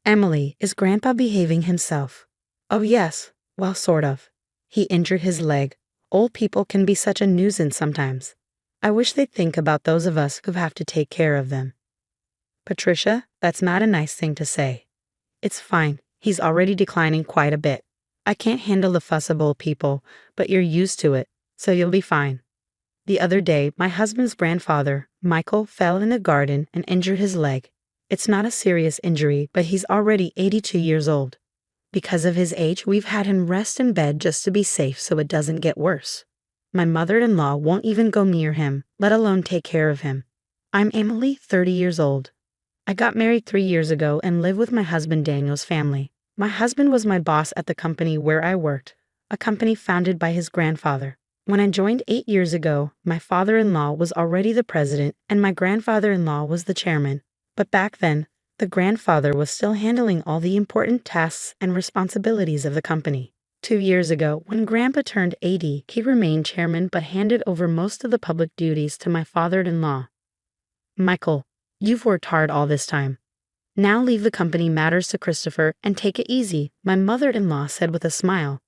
Emily, is Grandpa behaving himself? Oh yes, well sort of. He injured his leg. Old people can be such a nuisance sometimes. I wish they'd think about those of us who have to take care of them. Patricia, that's not a nice thing to say. It's fine, he's already declining quite a bit. I can't handle the fuss of old people, but you're used to it, so you'll be fine. The other day, my husband's grandfather, Michael, fell in the garden and injured his leg. It's not a serious injury, but he's already 82 years old. Because of his age, we've had him rest in bed just to be safe so it doesn't get worse. My mother-in-law won't even go near him, let alone take care of him. I'm Emily, 30 years old. I got married 3 years ago and live with my husband Daniel's family. My husband was my boss at the company where I worked, a company founded by his grandfather. When I joined 8 years ago, my father-in-law was already the president and my grandfather-in-law was the chairman. But back then, the grandfather was still handling all the important tasks and responsibilities of the company. 2 years ago, when Grandpa turned 80, he remained chairman but handed over most of the public duties to my father-in-law. Michael, you've worked hard all this time. Now leave the company matters to Christopher and take it easy, my mother-in-law said with a smile.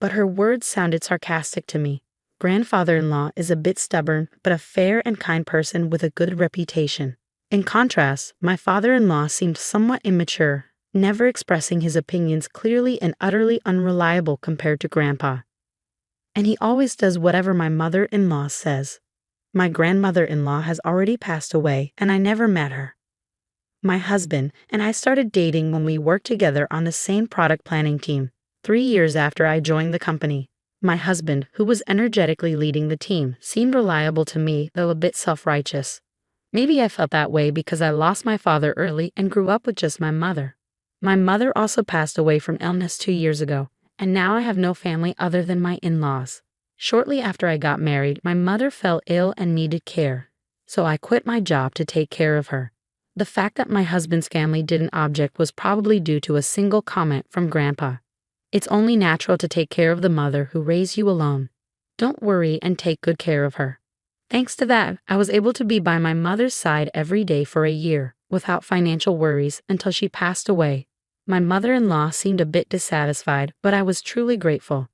But her words sounded sarcastic to me. Grandfather-in-law is a bit stubborn, but a fair and kind person with a good reputation. In contrast, my father-in-law seemed somewhat immature, never expressing his opinions clearly and utterly unreliable compared to Grandpa. And he always does whatever my mother-in-law says. My grandmother-in-law has already passed away, and I never met her. My husband and I started dating when we worked together on the same product planning team, 3 years after I joined the company. My husband, who was energetically leading the team, seemed reliable to me, though a bit self-righteous. Maybe I felt that way because I lost my father early and grew up with just my mother. My mother also passed away from illness 2 years ago, and now I have no family other than my in-laws. Shortly after I got married, my mother fell ill and needed care, so I quit my job to take care of her. The fact that my husband's family didn't object was probably due to a single comment from Grandpa. It's only natural to take care of the mother who raised you alone. Don't worry and take good care of her. Thanks to that, I was able to be by my mother's side every day for a year, without financial worries, until she passed away. My mother-in-law seemed a bit dissatisfied, but I was truly grateful.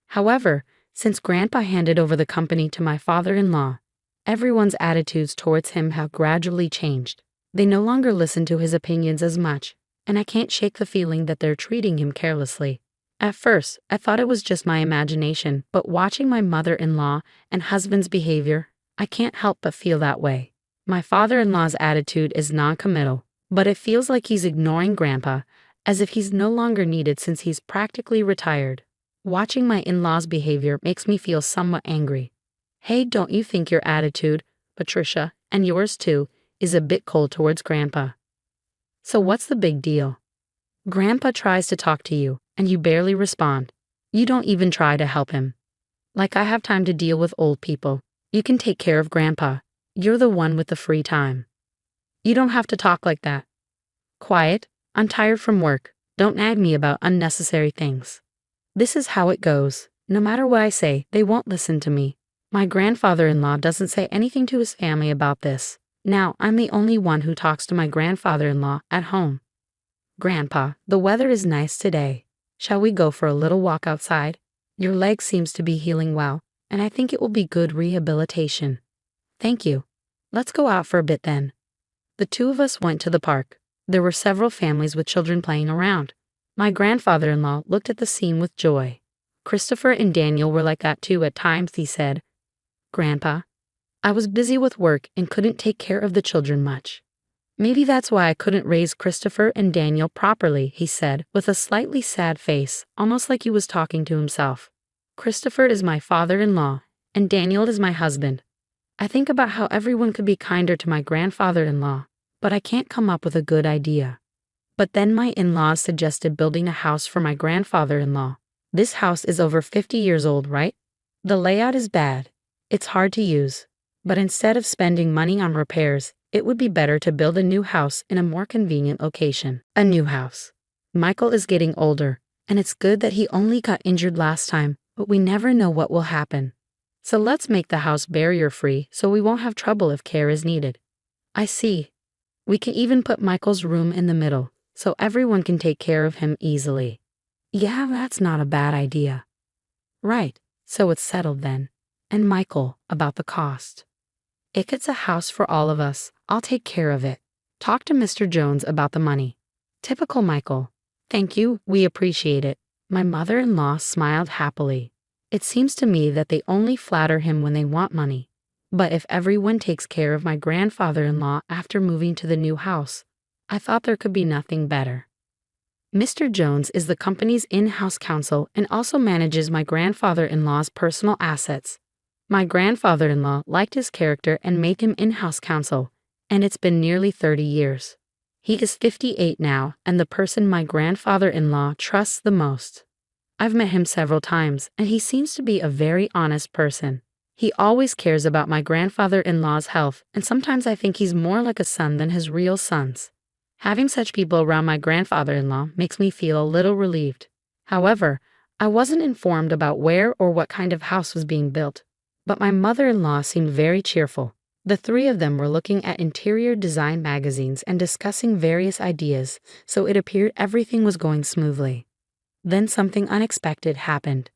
However, since Grandpa handed over the company to my father-in-law, everyone's attitudes towards him have gradually changed. They no longer listen to his opinions as much, and I can't shake the feeling that they're treating him carelessly. At first, I thought it was just my imagination, but watching my mother-in-law and husband's behavior, I can't help but feel that way. My father-in-law's attitude is non-committal, but it feels like he's ignoring Grandpa, as if he's no longer needed since he's practically retired. Watching my in-laws' behavior makes me feel somewhat angry. Hey, don't you think your attitude, Patricia, and yours too, is a bit cold towards Grandpa? So what's the big deal? Grandpa tries to talk to you, and you barely respond. You don't even try to help him. Like I have time to deal with old people. You can take care of Grandpa. You're the one with the free time. You don't have to talk like that. Quiet, I'm tired from work. Don't nag me about unnecessary things. This is how it goes. No matter what I say, they won't listen to me. My grandfather-in-law doesn't say anything to his family about this. Now I'm the only one who talks to my grandfather-in-law at home. Grandpa, the weather is nice today. Shall we go for a little walk outside? Your leg seems to be healing well, and I think it will be good rehabilitation. Thank you. Let's go out for a bit then. The two of us went to the park. There were several families with children playing around. My grandfather-in-law looked at the scene with joy. Christopher and Daniel were like that too at times, he said. Grandpa, I was busy with work and couldn't take care of the children much. Maybe that's why I couldn't raise Christopher and Daniel properly, he said, with a slightly sad face, almost like he was talking to himself. Christopher is my father-in-law, and Daniel is my husband. I think about how everyone could be kinder to my grandfather-in-law, but I can't come up with a good idea. But then my in-laws suggested building a house for my grandfather-in-law. This house is over 50 years old, right? The layout is bad. It's hard to use. But instead of spending money on repairs, it would be better to build a new house in a more convenient location. A new house. Michael is getting older, and it's good that he only got injured last time, but we never know what will happen. So let's make the house barrier-free so we won't have trouble if care is needed. I see. We can even put Michael's room in the middle, so everyone can take care of him easily. Yeah, that's not a bad idea. Right, so it's settled then. And Michael, about the cost. If it's a house for all of us, I'll take care of it. Talk to Mr. Jones about the money. Typical Michael. Thank you, we appreciate it. My mother-in-law smiled happily. It seems to me that they only flatter him when they want money. But if everyone takes care of my grandfather-in-law after moving to the new house, I thought there could be nothing better. Mr. Jones is the company's in-house counsel and also manages my grandfather-in-law's personal assets. My grandfather-in-law liked his character and made him in-house counsel, and it's been nearly 30 years. He is 58 now and the person my grandfather-in-law trusts the most. I've met him several times and he seems to be a very honest person. He always cares about my grandfather-in-law's health, and sometimes I think he's more like a son than his real sons. Having such people around my grandfather-in-law makes me feel a little relieved. However, I wasn't informed about where or what kind of house was being built, but my mother-in-law seemed very cheerful. The three of them were looking at interior design magazines and discussing various ideas, so it appeared everything was going smoothly. Then something unexpected happened.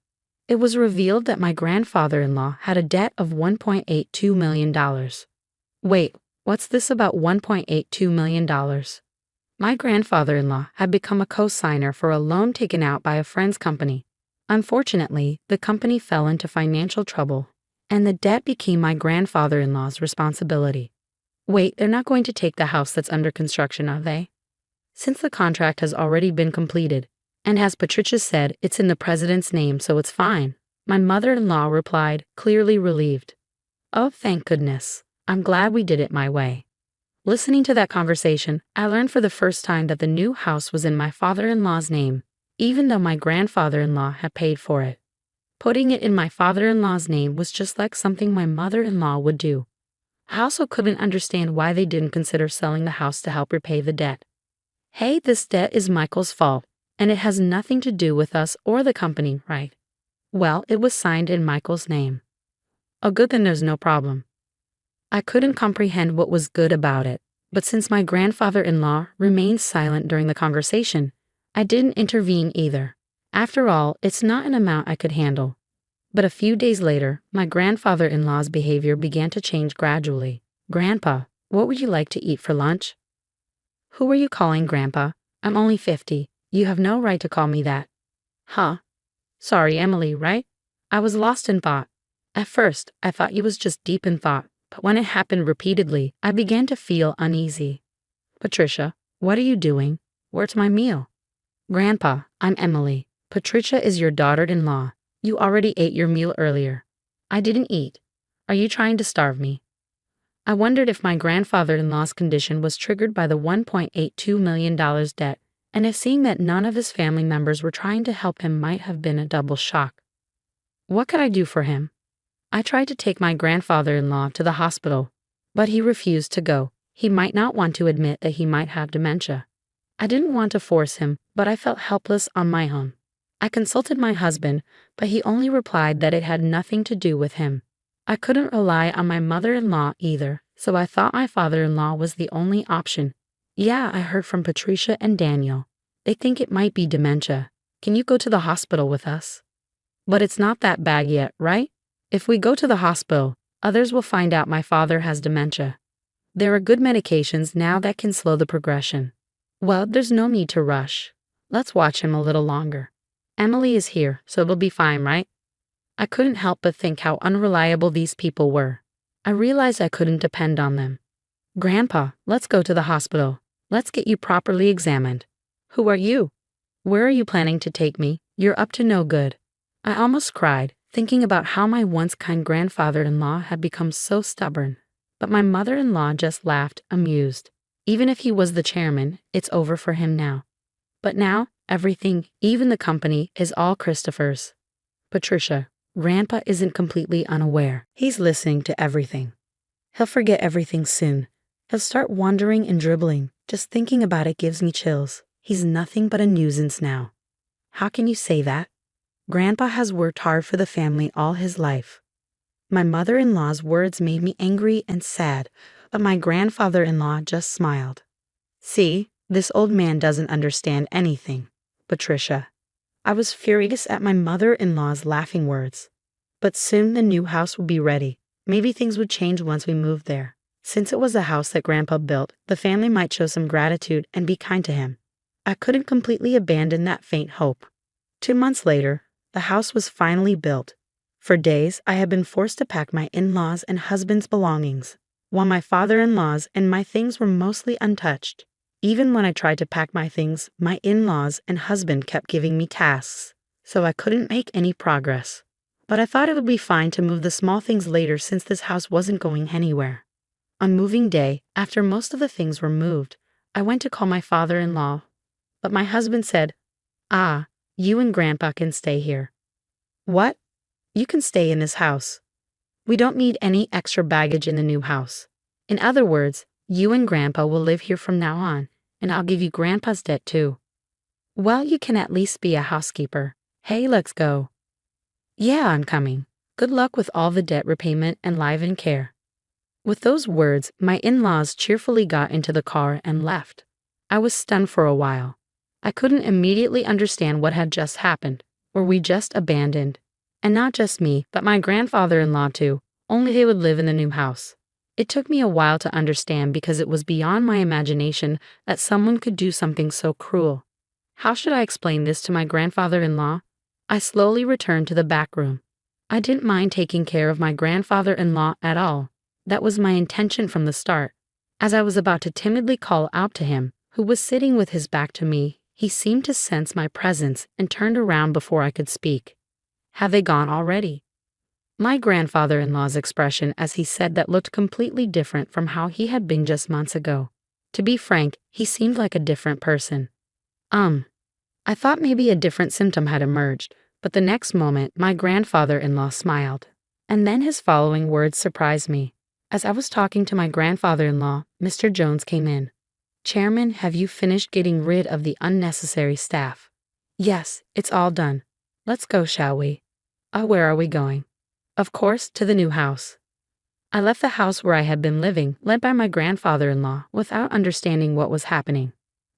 It was revealed that my grandfather-in-law had a debt of $1.82 million. Wait, what's this about $1.82 million? My grandfather-in-law had become a co-signer for a loan taken out by a friend's company. Unfortunately, the company fell into financial trouble, and the debt became my grandfather-in-law's responsibility. Wait, they're not going to take the house that's under construction, are they? Since the contract has already been completed, and as Patricia said, it's in the president's name, so it's fine, my mother-in-law replied, clearly relieved. Oh, thank goodness. I'm glad we did it my way. Listening to that conversation, I learned for the first time that the new house was in my father-in-law's name, even though my grandfather-in-law had paid for it. Putting it in my father-in-law's name was just like something my mother-in-law would do. I also couldn't understand why they didn't consider selling the house to help repay the debt. Hey, this debt is Michael's fault, and it has nothing to do with us or the company, right? Well, it was signed in Michael's name. Oh, good, then there's no problem. I couldn't comprehend what was good about it, but since my grandfather-in-law remained silent during the conversation, I didn't intervene either. After all, it's not an amount I could handle. But a few days later, my grandfather-in-law's behavior began to change gradually. Grandpa, what would you like to eat for lunch? Who are you calling Grandpa? I'm only 50. You have no right to call me that. Huh? Sorry, Emily, right? I was lost in thought. At first, I thought you was just deep in thought, but when it happened repeatedly, I began to feel uneasy. Patricia, what are you doing? Where's my meal? Grandpa, I'm Emily. Patricia is your daughter-in-law. You already ate your meal earlier. I didn't eat. Are you trying to starve me? I wondered if my grandfather-in-law's condition was triggered by the $1.82 million debt, and if seeing that none of his family members were trying to help him might have been a double shock. What could I do for him? I tried to take my grandfather-in-law to the hospital, but he refused to go. He might not want to admit that he might have dementia. I didn't want to force him, but I felt helpless on my own. I consulted my husband, but he only replied that it had nothing to do with him. I couldn't rely on my mother-in-law either, so I thought my father-in-law was the only option. Yeah, I heard from Patricia and Daniel. They think it might be dementia. Can you go to the hospital with us? But it's not that bad yet, right? If we go to the hospital, others will find out my father has dementia. There are good medications now that can slow the progression. Well, there's no need to rush. Let's watch him a little longer. Emily is here, so it'll be fine, right? I couldn't help but think how unreliable these people were. I realized I couldn't depend on them. Grandpa, let's go to the hospital. Let's get you properly examined. Who are you? Where are you planning to take me? You're up to no good. I almost cried, thinking about how my once kind grandfather-in-law had become so stubborn. But my mother-in-law just laughed, amused. Even if he was the chairman, it's over for him now. But now, everything, even the company, is all Christopher's. Patricia, Grandpa isn't completely unaware. He's listening to everything. He'll forget everything soon. He'll start wandering and dribbling. Just thinking about it gives me chills. He's nothing but a nuisance now. How can you say that? Grandpa has worked hard for the family all his life. My mother-in-law's words made me angry and sad, but my grandfather-in-law just smiled. See, This old man doesn't understand anything. Patricia. I was furious at my mother-in-law's laughing words. But soon the new house would be ready. Maybe things would change once we moved there. Since it was a house that Grandpa built, the family might show some gratitude and be kind to him. I couldn't completely abandon that faint hope. 2 months later, the house was finally built. For days, I had been forced to pack my in-laws and husband's belongings, while my father-in-law's and my things were mostly untouched. Even when I tried to pack my things, my in-laws and husband kept giving me tasks, so I couldn't make any progress. But I thought it would be fine to move the small things later since this house wasn't going anywhere. On moving day, after most of the things were moved, I went to call my father-in-law, but my husband said, "Ah, you and Grandpa can stay here." "What? You can stay in this house. We don't need any extra baggage in the new house. In other words, you and Grandpa will live here from now on, and I'll give you Grandpa's debt too." "Well, you can at least be a housekeeper. Hey, let's go." "Yeah, I'm coming. Good luck with all the debt repayment and live-in care." With those words, my in-laws cheerfully got into the car and left. I was stunned for a while. I couldn't immediately understand what had just happened. Were we just abandoned? And not just me, but my grandfather-in-law too, only they would live in the new house. It took me a while to understand because it was beyond my imagination that someone could do something so cruel. How should I explain this to my grandfather-in-law? I slowly returned to the back room. I didn't mind taking care of my grandfather-in-law at all. That was my intention from the start. As I was about to timidly call out to him, who was sitting with his back to me, he seemed to sense my presence and turned around before I could speak. "Have they gone already?" My grandfather-in-law's expression as he said that looked completely different from how he had been just months ago. To be frank, he seemed like a different person. I thought maybe a different symptom had emerged, but the next moment my grandfather-in-law smiled. And then his following words surprised me. As I was talking to my grandfather-in-law, Mr. Jones came in. "Chairman, have you finished getting rid of the unnecessary staff?" "Yes, it's all done. Let's go, shall we?" Where are we going?" "Of course, to the new house." I left the house where I had been living, led by my grandfather-in-law, without understanding what was happening.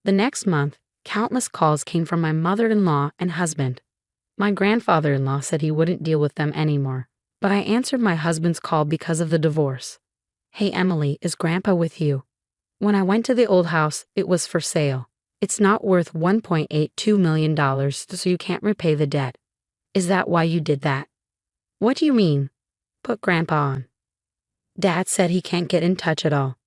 The next month, countless calls came from my mother-in-law and husband. My grandfather-in-law said he wouldn't deal with them anymore, but I answered my husband's call because of the divorce. "Hey Emily, is Grandpa with you?" When I went to the old house, it was for sale. "It's not worth $1.82 million, so you can't repay the debt." "Is that why you did that?" "What do you mean?" "Put Grandpa on. Dad said he can't get in touch at all.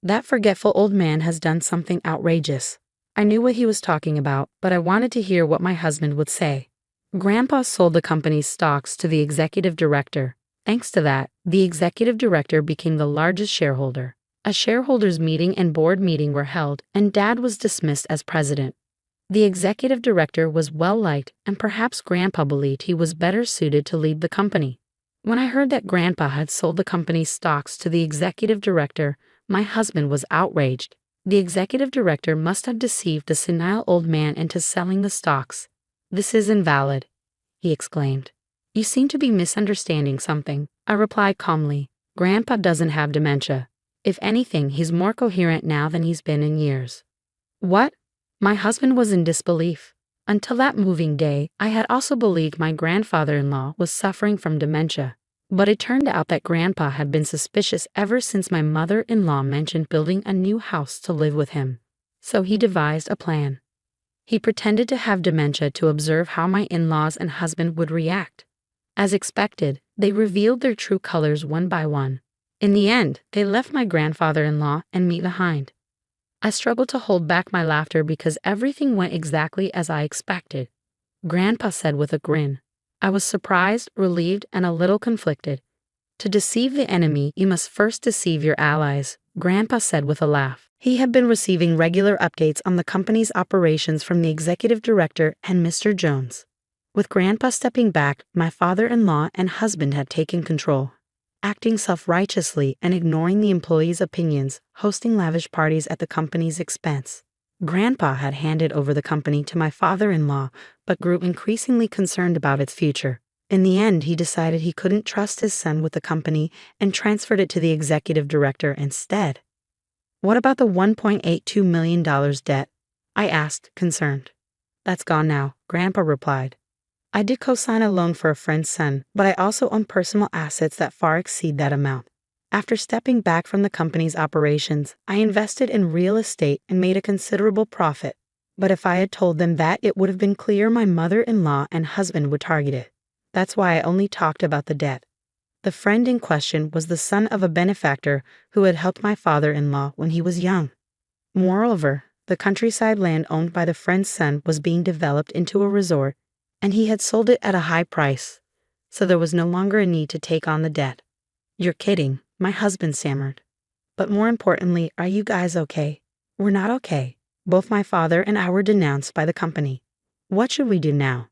That forgetful old man has done something outrageous." I knew what he was talking about, but I wanted to hear what my husband would say. Grandpa sold the company's stocks to the executive director. Thanks to that, the executive director became the largest shareholder. A shareholders' meeting and board meeting were held, and Dad was dismissed as president. The executive director was well-liked, and perhaps Grandpa believed he was better suited to lead the company. When I heard that Grandpa had sold the company's stocks to the executive director, my husband was outraged. The executive director must have deceived the senile old man into selling the stocks. "This is invalid," he exclaimed. "You seem to be misunderstanding something," I replied calmly. "Grandpa doesn't have dementia. If anything, he's more coherent now than he's been in years." "What?" My husband was in disbelief. Until that moving day, I had also believed my grandfather-in-law was suffering from dementia. But it turned out that Grandpa had been suspicious ever since my mother-in-law mentioned building a new house to live with him. So he devised a plan. He pretended to have dementia to observe how my in-laws and husband would react. As expected, they revealed their true colors one by one. In the end, they left my grandfather-in-law and me behind. I struggled to hold back my laughter because everything went exactly as I expected. Grandpa said with a grin. I was surprised, relieved, and a little conflicted. "To deceive the enemy, you must first deceive your allies," Grandpa said with a laugh. He had been receiving regular updates on the company's operations from the executive director and Mr. Jones. With Grandpa stepping back, my father-in-law and husband had taken control, acting self-righteously and ignoring the employees' opinions, hosting lavish parties at the company's expense. Grandpa had handed over the company to my father-in-law, but grew increasingly concerned about its future. In the end, he decided he couldn't trust his son with the company and transferred it to the executive director instead. What about the $1.82 million debt? I asked, concerned. That's gone now, Grandpa replied. I did co-sign a loan for a friend's son, but I also own personal assets that far exceed that amount. After stepping back from the company's operations, I invested in real estate and made a considerable profit. But if I had told them that, it would have been clear my mother-in-law and husband would target it. That's why I only talked about the debt. The friend in question was the son of a benefactor who had helped my father-in-law when he was young. Moreover, the countryside land owned by the friend's son was being developed into a resort, and he had sold it at a high price, so there was no longer a need to take on the debt. You're kidding, my husband stammered. But more importantly, are you guys okay? We're not okay. Both my father and I were denounced by the company. What should we do now?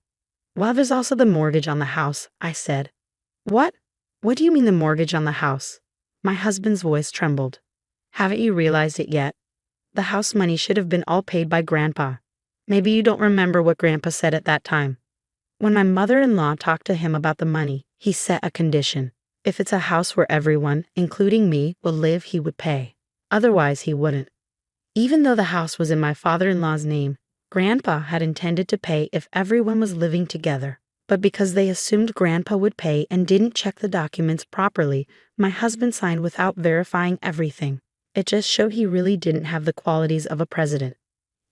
Well, there's also the mortgage on the house, I said. What? What do you mean the mortgage on the house? My husband's voice trembled. Haven't you realized it yet? The house money should have been all paid by Grandpa. Maybe you don't remember what Grandpa said at that time. When my mother-in-law talked to him about the money, he set a condition. If it's a house where everyone, including me, will live, he would pay. Otherwise, he wouldn't. Even though the house was in my father-in-law's name, Grandpa had intended to pay if everyone was living together. But because they assumed Grandpa would pay and didn't check the documents properly, my husband signed without verifying everything. It just showed he really didn't have the qualities of a president.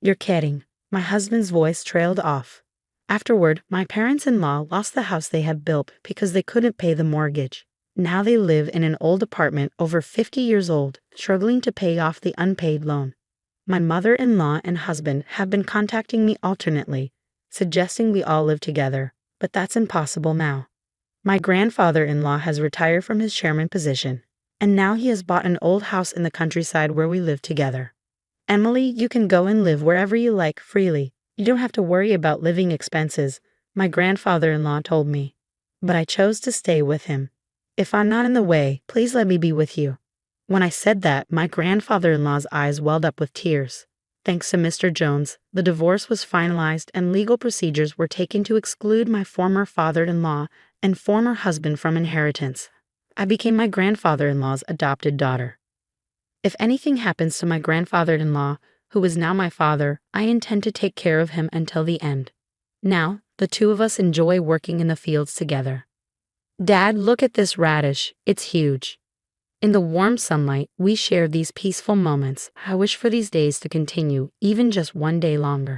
You're kidding. My husband's voice trailed off. Afterward, my parents-in-law lost the house they had built because they couldn't pay the mortgage. Now they live in an old apartment over 50 years old, struggling to pay off the unpaid loan. My mother-in-law and husband have been contacting me alternately, suggesting we all live together, but that's impossible now. My grandfather-in-law has retired from his chairman position, and now he has bought an old house in the countryside where we live together. Emily, you can go and live wherever you like freely. You don't have to worry about living expenses, my grandfather-in-law told me. But I chose to stay with him. If I'm not in the way, please let me be with you. When I said that, my grandfather-in-law's eyes welled up with tears. Thanks to Mr. Jones, the divorce was finalized and legal procedures were taken to exclude my former father-in-law and former husband from inheritance. I became my grandfather-in-law's adopted daughter. If anything happens to my grandfather-in-law, who is now my father, I intend to take care of him until the end. Now, the two of us enjoy working in the fields together. Dad, look at this radish. It's huge. In the warm sunlight, we share these peaceful moments. I wish for these days to continue, even just one day longer.